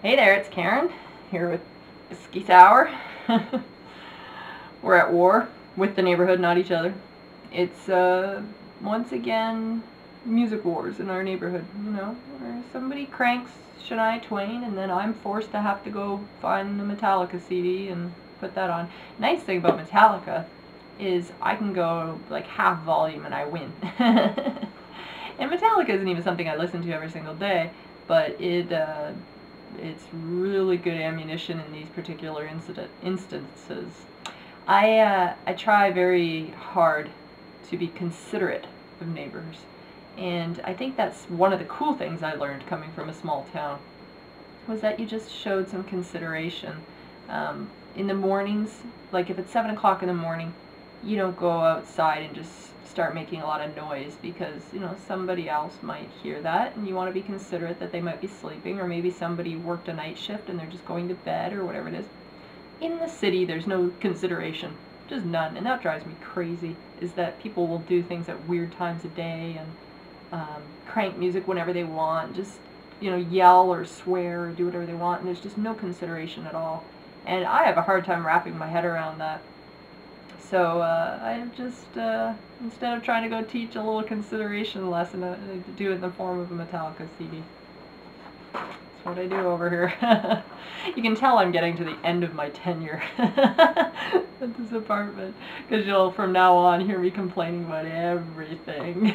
Hey there, it's Karen, here with Whiskey Sour. We're at war with the neighborhood, not each other. It's, once again, music wars in our neighborhood, you know, where somebody cranks Shania Twain and then I'm forced to have to go find the Metallica CD and put that on. Nice thing about Metallica is I can go like half volume and I win. And Metallica isn't even something I listen to every single day, but it's really good ammunition in these particular instances. I try very hard to be considerate of neighbors, and I think that's one of the cool things I learned coming from a small town, was that you just showed some consideration. In the mornings, like if it's 7 o'clock in the morning, you don't go outside and just start making a lot of noise because, you know, somebody else might hear that and you want to be considerate that they might be sleeping, or maybe somebody worked a night shift and they're just going to bed or whatever it is. In the city, there's no consideration, just none, and that drives me crazy, is that people will do things at weird times of day and crank music whenever they want, just, you know, yell or swear or do whatever they want, and there's just no consideration at all. And I have a hard time wrapping my head around that. So I just, instead of trying to go teach a little consideration lesson, I do it in the form of a Metallica CD. That's what I do over here. You can tell I'm getting to the end of my tenure at this apartment, because you'll from now on hear me complaining about everything.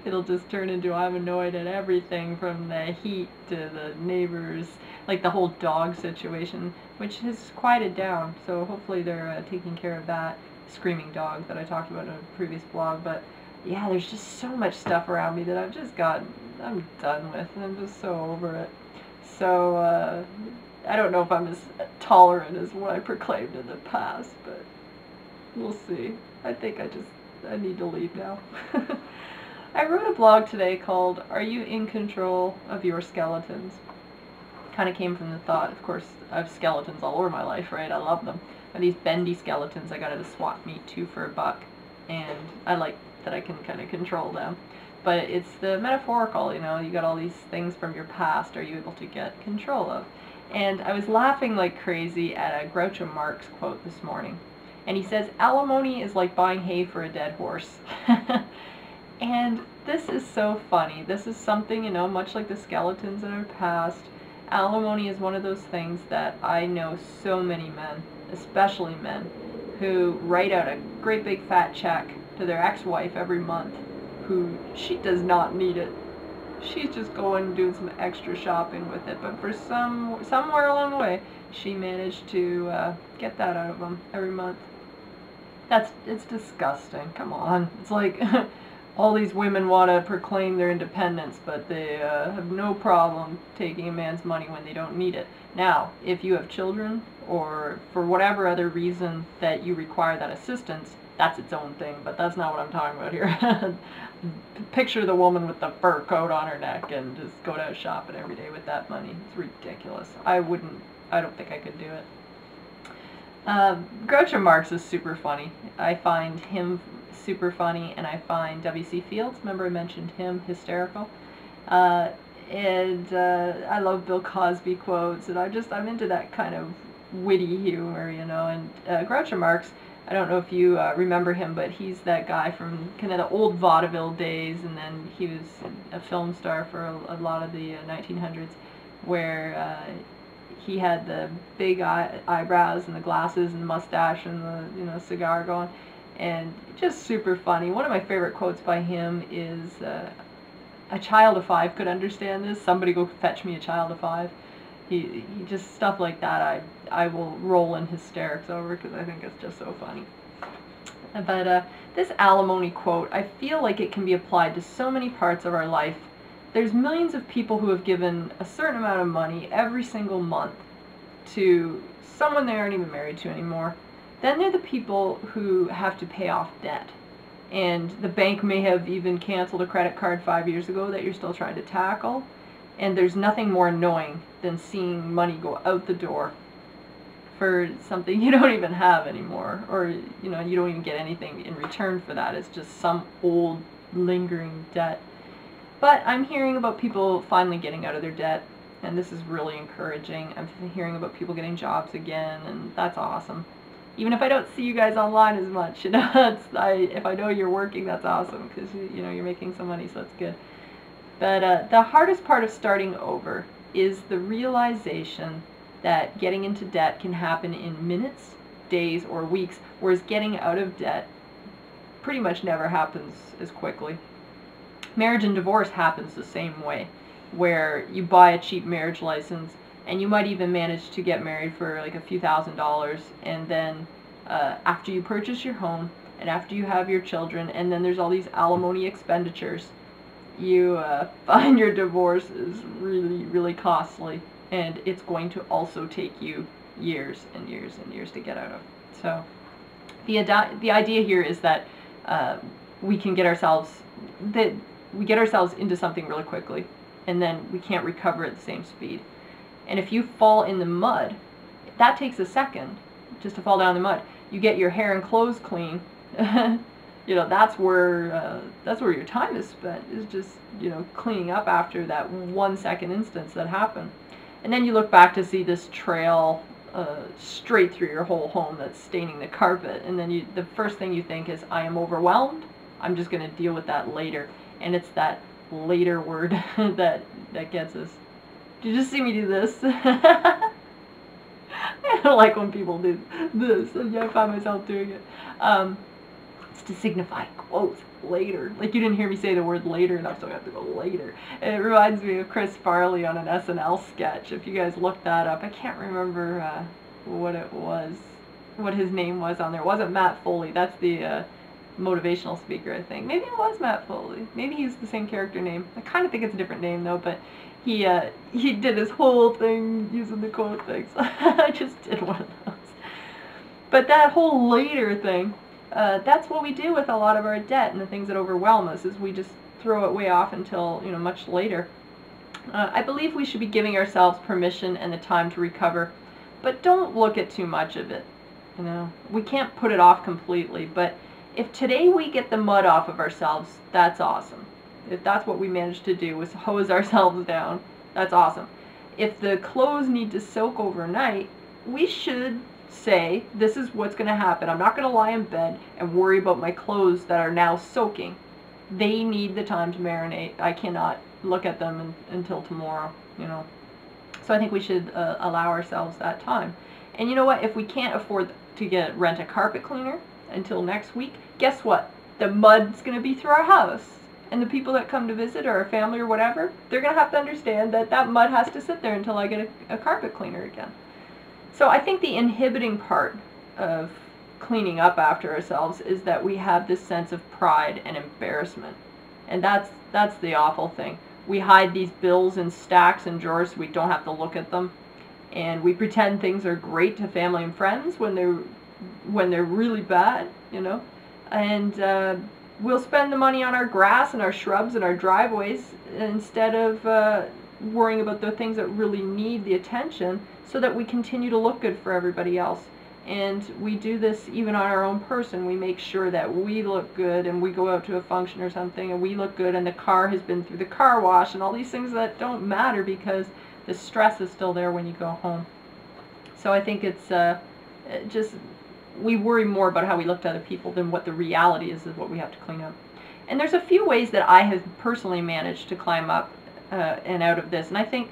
It'll just turn into I'm annoyed at everything, from the heat to the neighbors, like the whole dog situation, which has quieted down, so hopefully they're taking care of that screaming dog that I talked about in a previous blog. But yeah, there's just so much stuff around me that I'm done with, and I'm just so over it. So I don't know if I'm as tolerant as what I proclaimed in the past, but we'll see. I think I need to leave now. I wrote a blog today called "Are You in Control of Your Skeletons?" Kind of came from the thought, of course, I have skeletons all over my life, right? I love them. But these bendy skeletons I got at a swap meet too for $1, and I like that I can kind of control them. But it's the metaphorical, you know, you got all these things from your past, are you able to get control of? And I was laughing like crazy at a Groucho Marx quote this morning. And he says, alimony is like buying hay for a dead horse. And this is so funny. This is something, you know, much like the skeletons in our past. Alimony is one of those things that I know so many men, especially men, who write out a great big fat check to their ex-wife every month, who she does not need it. She's just going and doing some extra shopping with it, but for somewhere along the way, she managed to get that out of them every month. It's disgusting. Come on. It's like all these women want to proclaim their independence, but they have no problem taking a man's money when they don't need it. Now, if you have children, or for whatever other reason that you require that assistance, that's its own thing, but that's not what I'm talking about here. Picture the woman with the fur coat on her neck and just go out shopping every day with that money. It's ridiculous. I don't think I could do it. Groucho Marx is super funny. I find him super funny, and I find W.C. Fields, remember I mentioned him, hysterical. And I love Bill Cosby quotes, and I'm into that kind of witty humor, you know. And Groucho Marx, I don't know if you remember him, but he's that guy from kind of the old vaudeville days, and then he was a film star for a lot of the 1900s, where he had the big eyebrows and the glasses and the mustache and the, you know, cigar going, and just super funny. One of my favorite quotes by him is, a child of 5 could understand this. Somebody go fetch me a child of 5. He just, stuff like that I will roll in hysterics over, because I think it's just so funny. But this alimony quote, I feel like it can be applied to so many parts of our life. There's millions of people who have given a certain amount of money every single month to someone they aren't even married to anymore. Then there are the people who have to pay off debt. And the bank may have even canceled a credit card 5 years ago that you're still trying to tackle. And there's nothing more annoying than seeing money go out the door for something you don't even have anymore. Or, you know, you don't even get anything in return for that. It's just some old lingering debt. But I'm hearing about people finally getting out of their debt. and this is really encouraging. I'm hearing about people getting jobs again, and that's awesome. Even if I don't see you guys online as much, you know, if I know you're working, that's awesome, because you know you're making some money, so that's good. But the hardest part of starting over is the realization that getting into debt can happen in minutes, days, or weeks, whereas getting out of debt pretty much never happens as quickly. Marriage and divorce happens the same way, where you buy a cheap marriage license, and you might even manage to get married for like a few $1,000s, and then after you purchase your home, and after you have your children, and then there's all these alimony expenditures, you find your divorce is really, really costly, and it's going to also take you years and years and years to get out of. So the idea here is that we can get ourselves into something really quickly, and then we can't recover at the same speed. And if you fall in the mud, that takes a second just to fall down in the mud. You get your hair and clothes clean. You know, that's where your time is spent, is just, you know, cleaning up after that 1 second instance that happened. And then you look back to see this trail straight through your whole home that's staining the carpet, and then the first thing you think is, I am overwhelmed, I'm just going to deal with that later. And it's that later word that gets us. Did you just see me do this? I don't like when people do this, and I find myself doing it. It's to signify, quote, later. Like, you didn't hear me say the word later, and I still have to go later. And it reminds me of Chris Farley on an SNL sketch. If you guys look that up, I can't remember what his name was on there. It wasn't Matt Foley. That's the motivational speaker, I think. Maybe it was Matt Foley. Maybe he's the same character name. I kind of think it's a different name, though, but he did his whole thing using the quote things. I just did one of those. But that whole later thing, that's what we do with a lot of our debt and the things that overwhelm us, is we just throw it way off until, you know, much later. I believe we should be giving ourselves permission and the time to recover, but don't look at too much of it. You know, we can't put it off completely, but if today we get the mud off of ourselves, that's awesome. If that's what we managed to do, was hose ourselves down, that's awesome. If the clothes need to soak overnight, we should say, this is what's going to happen. I'm not going to lie in bed and worry about my clothes that are now soaking. They need the time to marinate. I cannot look at them until tomorrow, you know. So I think we should allow ourselves that time. And you know what? If we can't afford to rent a carpet cleaner until next week, guess what? The mud's going to be through our house. And the people that come to visit, or our family or whatever, they're going to have to understand that that mud has to sit there until I get a carpet cleaner again. So I think the inhibiting part of cleaning up after ourselves is that we have this sense of pride and embarrassment. And that's the awful thing. We hide these bills in stacks and drawers so we don't have to look at them. And we pretend things are great to family and friends when they're really bad, you know. And we'll spend the money on our grass and our shrubs and our driveways instead of worrying about the things that really need the attention, so that we continue to look good for everybody else. And we do this even on our own person. We make sure that we look good, and we go out to a function or something and we look good, and the car has been through the car wash, and all these things that don't matter because the stress is still there when you go home. So I think it's we worry more about how we look to other people than what the reality is what we have to clean up. And there's a few ways that I have personally managed to climb up and out of this. And I think,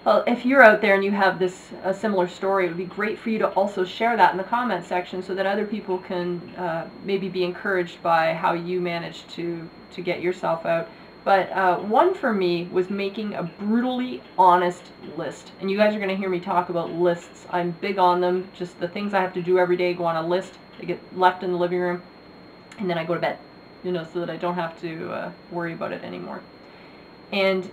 well, if you're out there and you have a similar story, it would be great for you to also share that in the comment section, so that other people can maybe be encouraged by how you managed to get yourself out. But one for me was making a brutally honest list. And you guys are going to hear me talk about lists. I'm big on them. Just the things I have to do every day go on a list. They get left in the living room, and then I go to bed, you know, so that I don't have to worry about it anymore. And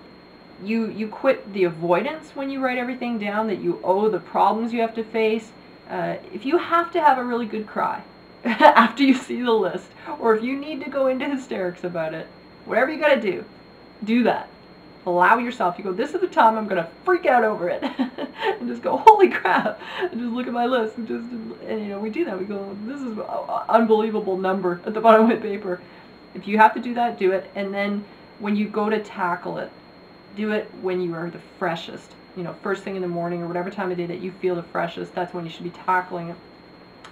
you quit the avoidance when you write everything down that you owe, the problems you have to face. If you have to have a really good cry after you see the list, or if you need to go into hysterics about it, whatever you got to do that. Allow yourself. You go, this is the time I'm going to freak out over it. And just go, holy crap. And just look at my list. And you know, we do that. We go, this is an unbelievable number at the bottom of the paper. If you have to do that, do it. And then when you go to tackle it, Do it when you are the freshest. You know, first thing in the morning or whatever time of day that you feel the freshest, that's when you should be tackling it.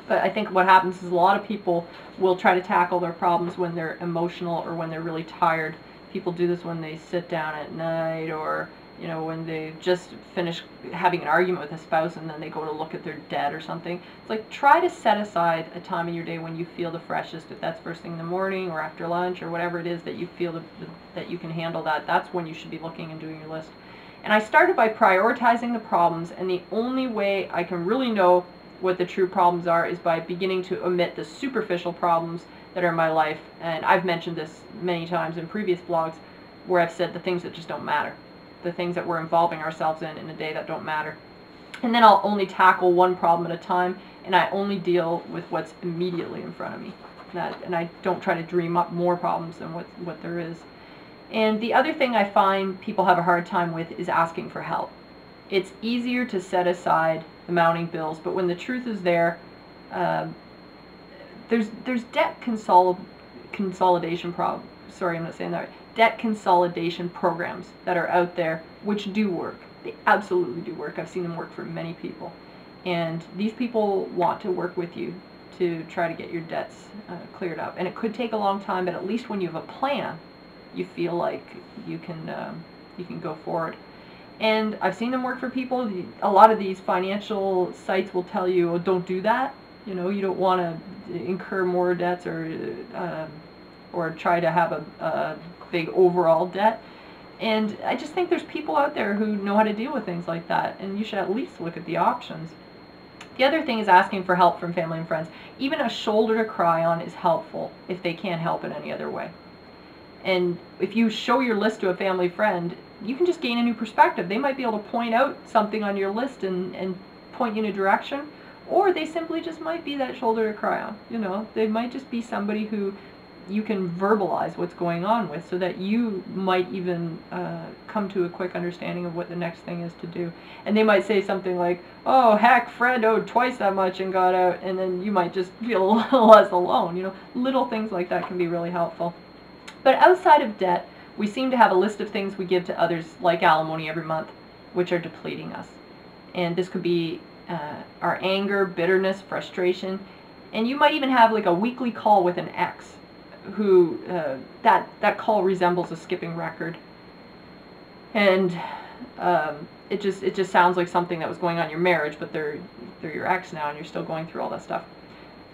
But I think what happens is a lot of people will try to tackle their problems when they're emotional or when they're really tired. People do this when they sit down at night, or you know, when they just finish having an argument with a spouse and then they go to look at their debt or something. It's like, try to set aside a time in your day when you feel the freshest. If that's first thing in the morning or after lunch or whatever it is that you feel that you can handle that, that's when you should be looking and doing your list. And I started by prioritizing the problems, and the only way I can really know what the true problems are is by beginning to omit the superficial problems that are in my life. And I've mentioned this many times in previous blogs where I've said the things that just don't matter, the things that we're involving ourselves in a day that don't matter. And then I'll only tackle one problem at a time, and I only deal with what's immediately in front of me. And I don't try to dream up more problems than what there is. And the other thing I find people have a hard time with is asking for help. It's easier to set aside the mounting bills, but when the truth is there, there's debt consolidation debt consolidation programs that are out there which do work. They absolutely do work. I've seen them work for many people, and these people want to work with you to try to get your debts cleared up. And it could take a long time, but at least when you have a plan, you feel like you can go forward. And I've seen them work for people. A lot of these financial sites will tell you, oh, don't do that. You know, you don't want to incur more debts or try to have a big overall debt. And I just think there's people out there who know how to deal with things like that, and you should at least look at the options. The other thing is asking for help from family and friends. Even a shoulder to cry on is helpful if they can't help in any other way. And if you show your list to a family friend, you can just gain a new perspective. They might be able to point out something on your list and point you in a direction, or they simply just might be that shoulder to cry on. You know, they might just be somebody who you can verbalize what's going on with, so that you might even come to a quick understanding of what the next thing is to do. And they might say something like, oh, heck, Fred owed twice that much and got out, and then you might just feel less alone. You know, little things like that can be really helpful. But outside of debt, we seem to have a list of things we give to others, like alimony every month, which are depleting us. And this could be our anger, bitterness, frustration. And you might even have like a weekly call with an ex who that call resembles a skipping record. And it just sounds like something that was going on in your marriage, but they're your ex now and you're still going through all that stuff.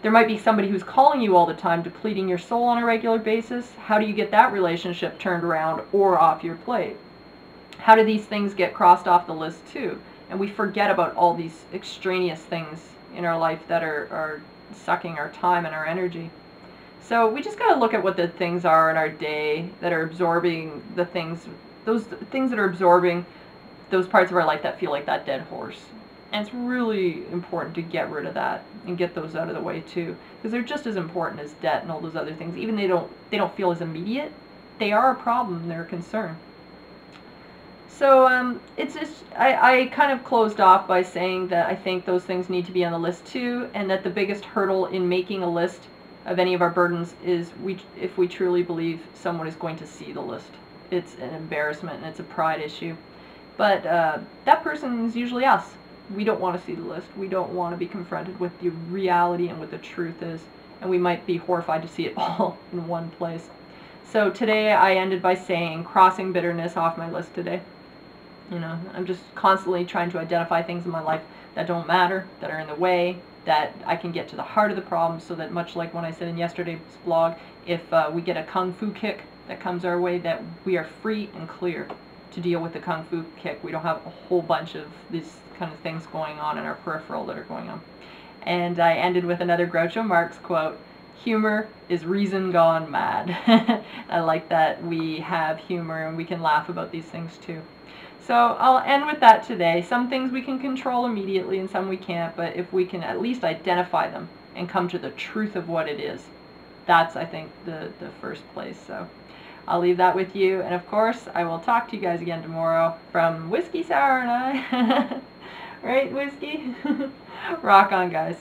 There might be somebody who's calling you all the time, depleting your soul on a regular basis. How do you get that relationship turned around or off your plate? How do these things get crossed off the list too? And we forget about all these extraneous things in our life that are sucking our time and our energy. So we just got to look at what the things are in our day that are absorbing the things, those things that are absorbing those parts of our life that feel like that dead horse. And it's really important to get rid of that and get those out of the way too, because they're just as important as debt and all those other things. Even they don't feel as immediate, they are a problem, they're a concern. So it's just, I kind of closed off by saying that I think those things need to be on the list too, and that the biggest hurdle in making a list of any of our burdens is if we truly believe someone is going to see the list. It's an embarrassment and it's a pride issue. But that person is usually us. We don't want to see the list. We don't want to be confronted with the reality and what the truth is. And we might be horrified to see it all in one place. So today I ended by saying, crossing bitterness off my list today. You know, I'm just constantly trying to identify things in my life that don't matter, that are in the way, that I can get to the heart of the problem, so that much like when I said in yesterday's blog, if we get a kung fu kick that comes our way, that we are free and clear to deal with the kung fu kick. We don't have a whole bunch of these kind of things going on in our peripheral that are going on. And I ended with another Groucho Marx quote, humor is reason gone mad. I like that we have humor and we can laugh about these things too. So I'll end with that today. Some things we can control immediately and some we can't, but if we can at least identify them and come to the truth of what it is, that's, I think, the first place. So I'll leave that with you, and of course I will talk to you guys again tomorrow from Whiskey Sour and I. Right, Whiskey? Rock on, guys.